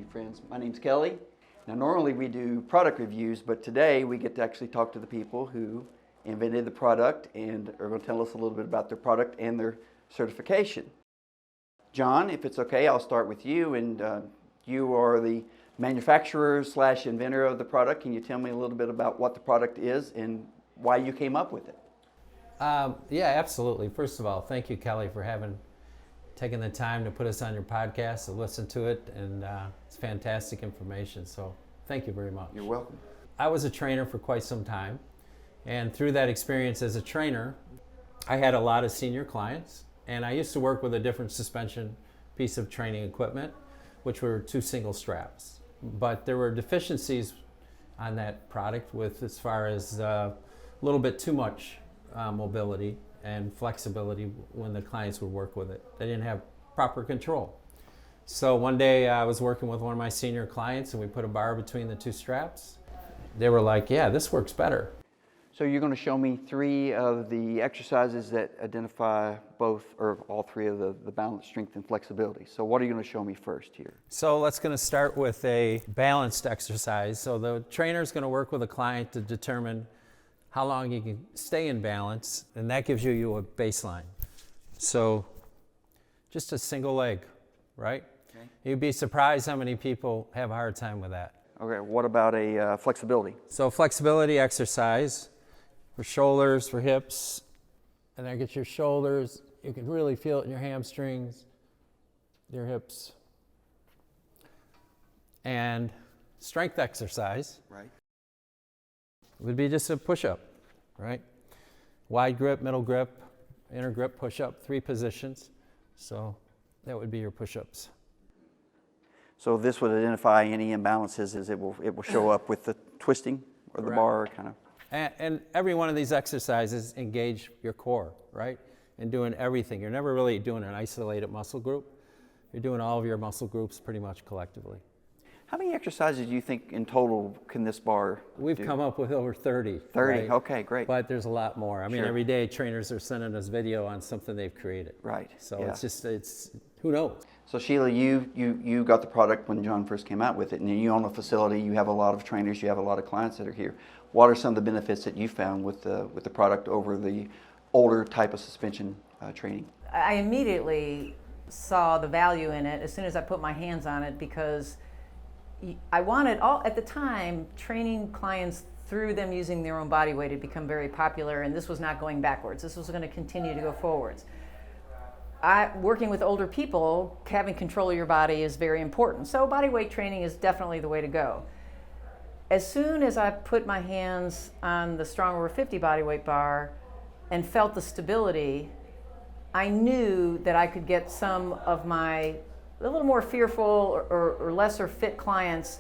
friends. My name's Kelly. Now normally we do product reviews, but today we get to actually talk to the people who invented the product and are going to tell us a little bit about their product and their certification. John, if it's okay, I'll start with you, and you are the manufacturer / inventor of the product. Can you tell me a little bit about what the product is and why you came up with it? Yeah, absolutely. First of all, thank you, Kelly, for taking the time to put us on your podcast and listen to it, and it's fantastic information, so thank you very much. You're welcome. I was a trainer for quite some time, and through that experience as a trainer, I had a lot of senior clients, and I used to work with a different suspension piece of training equipment, which were 2 single straps. But there were deficiencies on that product with as far as a little bit too much mobility and flexibility when the clients would work with it. They didn't have proper control. So one day I was working with one of my senior clients and we put a bar between the 2 straps. They were like, yeah, this works better. So you're going to show me 3 of the exercises that identify both or all 3 of the balance, strength, and flexibility. So what are you going to show me first here? So let's going to start with a balanced exercise. So the trainer is going to work with a client to determine how long you can stay in balance, and that gives you a baseline. So just a single leg, right? Okay. You'd be surprised how many people have a hard time with that. Okay, what about a flexibility? So flexibility exercise for shoulders, for hips, and then get your shoulders. You can really feel it in your hamstrings, your hips. And strength exercise. Right. Would be just a push-up, right? Wide grip, middle grip, inner grip, push-up, 3 positions. So that would be your push-ups. So this would identify any imbalances as it will show up with the twisting or the bar kind of. And every one of these exercises engage your core, right? And doing everything. You're never really doing an isolated muscle group. You're doing all of your muscle groups pretty much collectively. How many exercises do you think in total can this bar We've do? come up with over 30. 30, right? okay, great. But there's a lot more. I mean, Sure. every day trainers are sending us video on something they've created. Right. So yeah. it's who knows? So Sheila, you got the product when John first came out with it, and you own a facility, you have a lot of trainers, you have a lot of clients that are here. What are some of the benefits that you found with the product over the older type of suspension training? I immediately saw the value in it as soon as I put my hands on it, because I wanted at the time, training clients through them using their own body weight had become very popular, and this was not going backwards. This was going to continue to go forwards. Working with older people, having control of your body is very important. So body weight training is definitely the way to go. As soon as I put my hands on the Strong Over 50 body weight bar and felt the stability, I knew that I could get some of my a little more fearful or lesser fit clients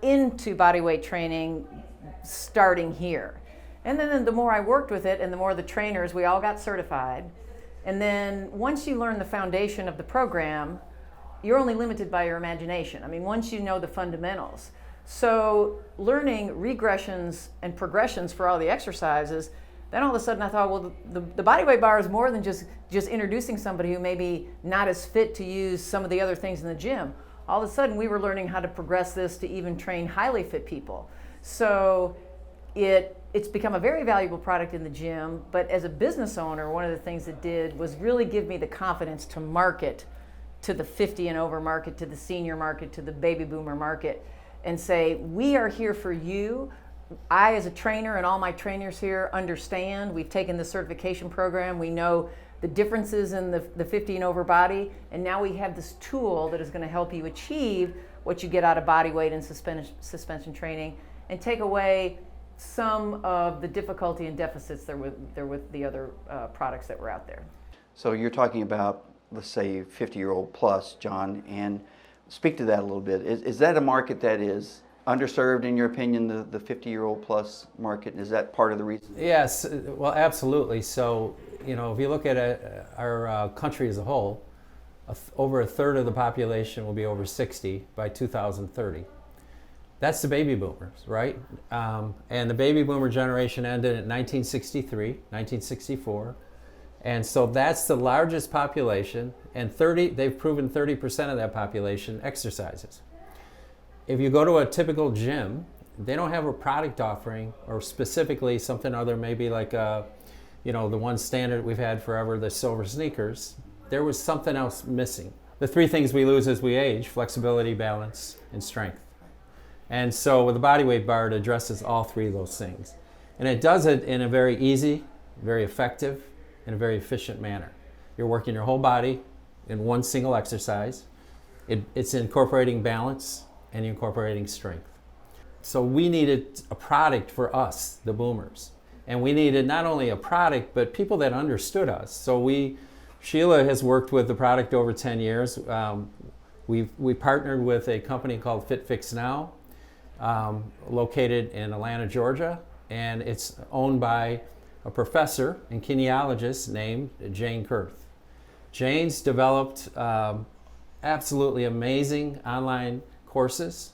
into body weight training starting here. And then the more I worked with it and the more the trainers, we all got certified. And then once you learn the foundation of the program, you're only limited by your imagination. I mean, once you know the fundamentals. So learning regressions and progressions for all the exercises, then all of a sudden I thought, well, the body weight bar is more than just introducing somebody who may be not as fit to use some of the other things in the gym. All of a sudden we were learning how to progress this to even train highly fit people. So it's become a very valuable product in the gym, but as a business owner, one of the things it did was really give me the confidence to market to the 50 and over market, to the senior market, to the baby boomer market, and say, we are here for you. I, as a trainer, and all my trainers here understand. We've taken the certification program. We know the differences in the 50 and over body, and now we have this tool that is going to help you achieve what you get out of body weight and suspension training, and take away some of the difficulty and deficits there with the other products that were out there. So you're talking about, let's say, 50-year-old plus, John, and speak to that a little bit. Is that a market that is underserved, in your opinion, the 50-year-old plus market? And is that part of the reason? Yes, well, absolutely. So, if you look at our country as a whole, over a third of the population will be over 60 by 2030. That's the baby boomers, right? And the baby boomer generation ended in 1963, 1964. And so that's the largest population, and they've proven 30% of that population exercises. if you go to a typical gym, they don't have a product offering, or specifically something other, maybe like the one standard we've had forever, the silver sneakers. There was something else missing. The three things we lose as we age: flexibility, balance, and strength. And so with the bodyweight bar, it addresses all three of those things. And it does it in a very easy, very effective, and a very efficient manner. You're working your whole body in one single exercise. It's incorporating balance and incorporating strength. So we needed a product for us, the boomers. And we needed not only a product, but people that understood us. So Sheila has worked with the product over 10 years. We partnered with a company called Fit Fix Now, located in Atlanta, Georgia, and it's owned by a professor and kinesiologist named Jane Kurth. Jane's developed absolutely amazing online courses,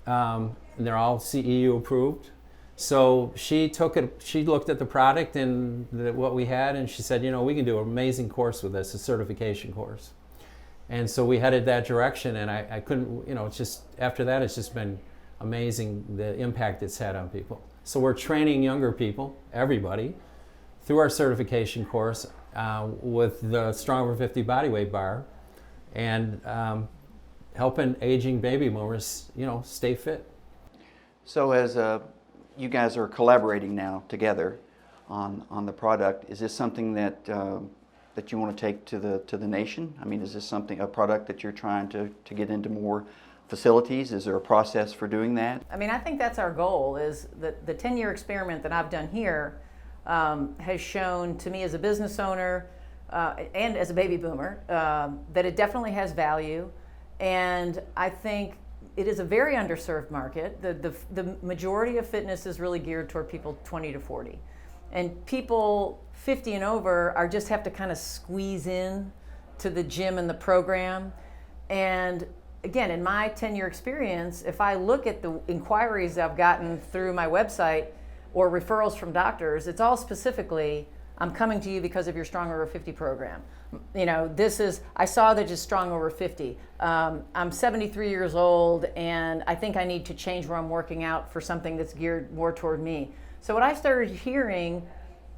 and they're all CEU approved. So she looked at the product and what we had, and she said, we can do an amazing course with this, a certification course. And so we headed that direction, and I couldn't, it's just, after that, it's just been amazing the impact it's had on people. So we're training younger people, everybody, through our certification course with the Strong Over 50 bodyweight bar, and helping aging baby boomers, stay fit. So as you guys are collaborating now together on the product, is this something that that you want to take to the nation? I mean, is this a product that you're trying to get into more facilities? Is there a process for doing that? I mean, I think that's our goal, is that the 10-year experiment that I've done here has shown to me as a business owner and as a baby boomer that it definitely has value. And I think it is a very underserved market. The majority of fitness is really geared toward people 20 to 40. And people 50 and over just have to kind of squeeze in to the gym and the program. And again, in my 10-year experience, if I look at the inquiries I've gotten through my website or referrals from doctors, it's all specifically, I'm coming to you because of your Strong Over 50 program. I saw that you're Strong Over 50. I'm 73 years old, and I think I need to change where I'm working out for something that's geared more toward me. So what I started hearing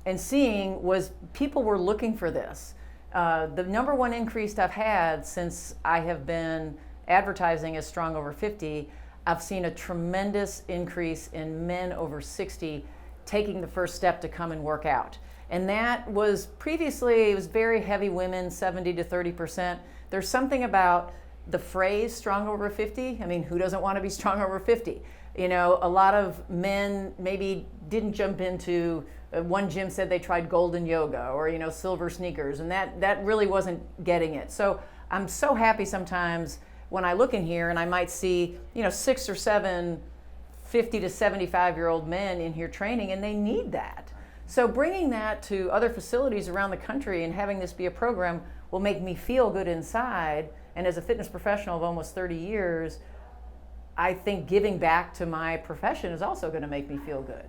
and seeing was people were looking for this. The number one increase I've had since I have been advertising as Strong Over 50, I've seen a tremendous increase in men over 60 taking the first step to come and work out. And that was previously, it was very heavy women, 70 to 30%. There's something about the phrase Strong Over 50. I mean, who doesn't want to be Strong Over 50? A lot of men maybe didn't jump into, one gym said they tried golden yoga or, silver sneakers, and that really wasn't getting it. So I'm so happy sometimes when I look in here and I might see, 6 or 7 50 to 75-year-old men in here training, and they need that. So bringing that to other facilities around the country and having this be a program will make me feel good inside. And as a fitness professional of almost 30 years, I think giving back to my profession is also going to make me feel good.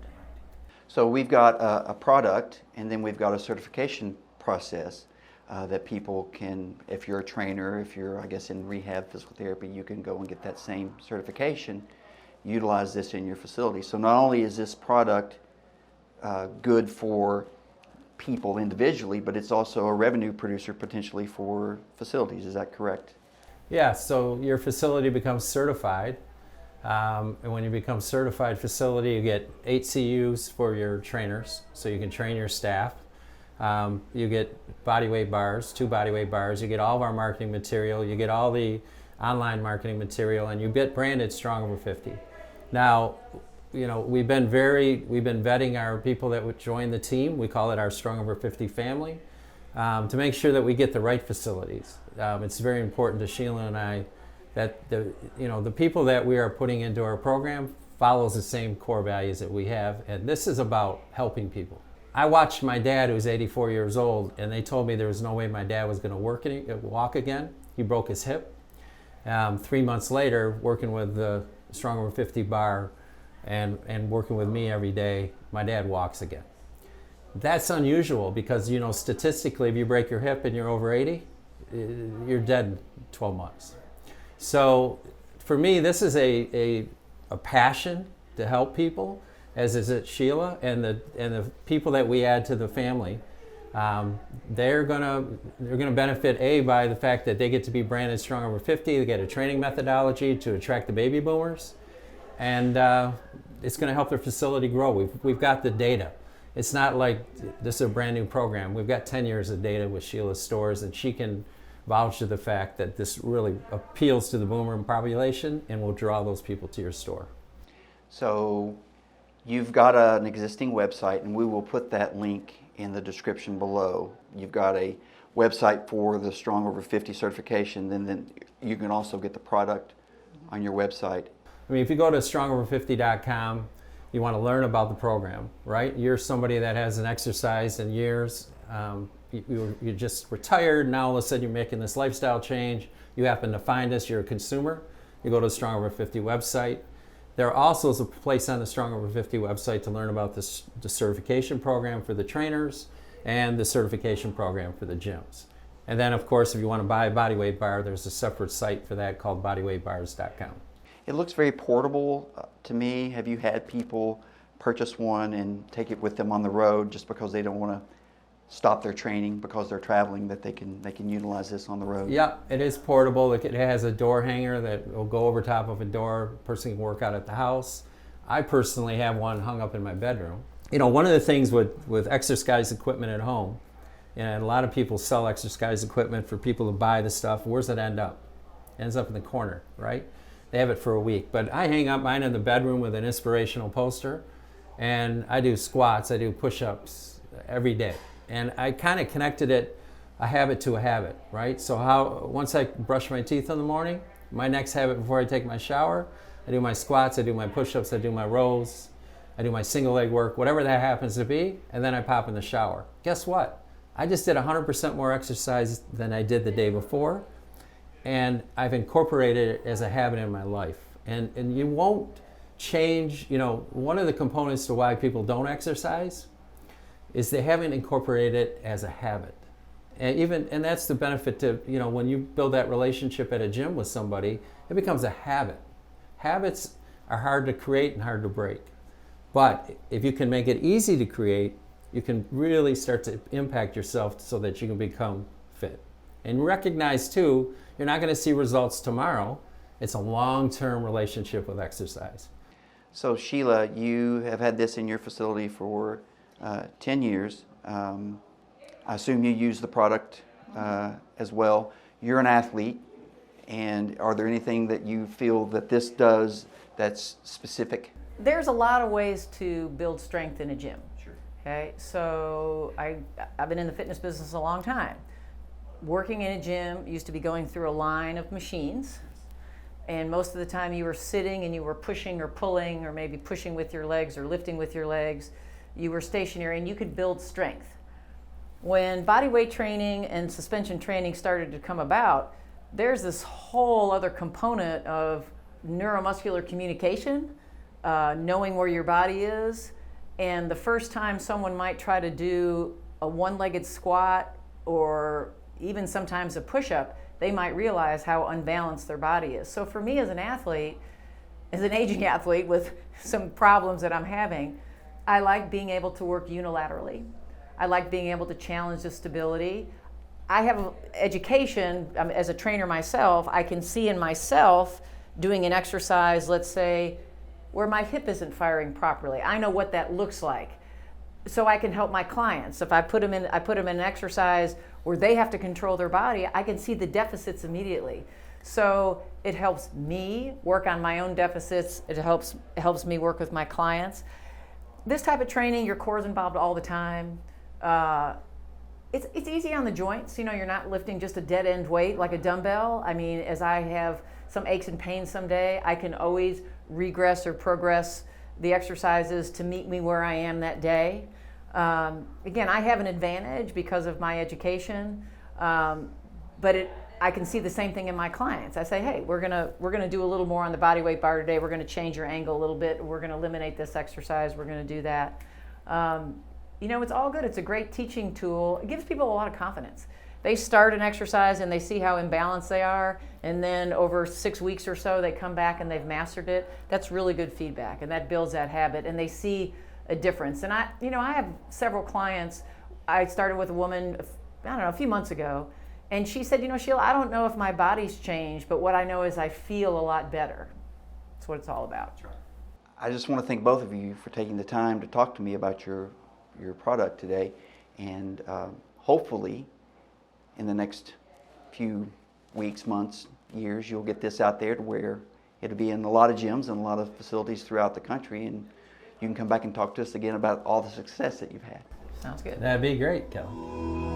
So we've got a product, and then we've got a certification process that people can, if you're a trainer, if you're, I guess, in rehab physical therapy, you can go and get that same certification, utilize this in your facility. So not only is this product good for people individually, but it's also a revenue producer potentially for facilities. Is that correct? Yeah, so your facility becomes certified. And when you become certified facility, you get 8 CUs for your trainers, so you can train your staff. You get bodyweight bars, 2 bodyweight bars. You get all of our marketing material. You get all the online marketing material, and you get branded Strong Over 50. Now, we've been vetting our people that would join the team. We call it our Strong Over 50 family, to make sure that we get the right facilities. It's very important to Sheila and I that the people that we are putting into our program follows the same core values that we have, and this is about helping people. I watched my dad, who's 84 years old, and they told me there was no way my dad was going to walk again. He broke his hip. 3 months later, working with the Strong Over 50 bar and working with me every day, my dad walks again. That's unusual because, statistically, if you break your hip and you're over 80, you're dead in 12 months. So for me, this is a passion to help people, as is it Sheila, and the people that we add to the family. They're gonna benefit by the fact that they get to be branded Strong Over 50. They get a training methodology to attract the baby boomers, and it's going to help their facility grow. We've got the data. It's not like this is a brand new program. We've got 10 years of data with Sheila's stores, and she can vouch to the fact that this really appeals to the boomer population and will draw those people to your store. So you've got an existing website, and we will put that link in the description below. You've got a website for the Strong Over 50 certification, then you can also get the product on your website. I mean, if you go to strongover50.com, you want to learn about the program, right? You're somebody that hasn't exercised in years. You just retired, now all of a sudden you're making this lifestyle change. You happen to find us, you're a consumer. You go to the Strong Over 50 website. There also is a place on the Strong Over 50 website to learn about the certification program for the trainers and the certification program for the gyms. And then, of course, if you want to buy a bodyweight bar, there's a separate site for that called bodyweightbars.com. It looks very portable to me. Have you had people purchase one and take it with them on the road just because they don't want to stop their training because they're traveling, that they can utilize this on the road? Yeah, it is portable. It has a door hanger that will go over top of a door. A person can work out at the house. I personally have one hung up in my bedroom. You know, one of the things with exercise equipment at home, and a lot of people sell exercise equipment for people to buy the stuff, where's it end up? It ends up in the corner, right? They have it for a week. But I hang up mine in the bedroom with an inspirational poster, and I do squats, I do push-ups every day. And I kind of connected a habit to a habit, right? So once I brush my teeth in the morning, my next habit before I take my shower, I do my squats, I do my push-ups, I do my rows, I do my single leg work, whatever that happens to be, and then I pop in the shower. Guess what? I just did 100% more exercise than I did the day before, and I've incorporated it as a habit in my life. And you won't change, you know, one of the components to why people don't exercise is they haven't incorporated it as a habit. And that's the benefit to, you know, when you build that relationship at a gym with somebody, it becomes a habit. Habits are hard to create and hard to break. But if you can make it easy to create, you can really start to impact yourself so that you can become fit. And recognize too, you're not going to see results tomorrow. It's a long-term relationship with exercise. So Sheila, you have had this in your facility for 10 years. I assume you use the product as well. You're an athlete, and are there anything that you feel that this does that's specific? There's a lot of ways to build strength in a gym. Sure. Okay, so I've been in the fitness business a long time. Working in a gym used to be going through a line of machines, and most of the time you were sitting and you were pushing or pulling, or maybe pushing with your legs or lifting with your legs. You were stationary and you could build strength. When bodyweight training and suspension training started to come about, there's this whole other component of neuromuscular communication, knowing where your body is. And the first time someone might try to do a one-legged squat or even sometimes a push-up, they might realize how unbalanced their body is. So for me as an athlete, as an aging athlete with some problems that I'm having, I like being able to work unilaterally. I like being able to challenge the stability. I have education as a trainer myself. I can see in myself doing an exercise, let's say, where my hip isn't firing properly. I know what that looks like. So I can help my clients. If I put them in an exercise where they have to control their body, I can see the deficits immediately. So it helps me work on my own deficits. It helps me work with my clients. This type of training, your core is involved all the time. It's easy on the joints. You know, you're not lifting just a dead end weight like a dumbbell. I mean, as I have some aches and pains someday, I can always regress or progress the exercises to meet me where I am that day. Again, I have an advantage because of my education, but I can see the same thing in my clients. I say, hey, we're gonna do a little more on the bodyweight bar today. We're gonna change your angle a little bit. We're gonna eliminate this exercise. We're gonna do that. You know, it's all good. It's a great teaching tool. It gives people a lot of confidence. They start an exercise and they see how imbalanced they are, and then over 6 weeks or so they come back and they've mastered it, that's really good feedback, and that builds that habit, and they see a difference. And I have several clients. I started with a woman, I don't know, a few months ago, and she said, Sheila, I don't know if my body's changed, but what I know is I feel a lot better. That's what it's all about. I just want to thank both of you for taking the time to talk to me about your product today, and hopefully in the next few weeks, months, years, you'll get this out there to where it'll be in a lot of gyms and a lot of facilities throughout the country, and you can come back and talk to us again about all the success that you've had. Sounds good. That'd be great, Kelly.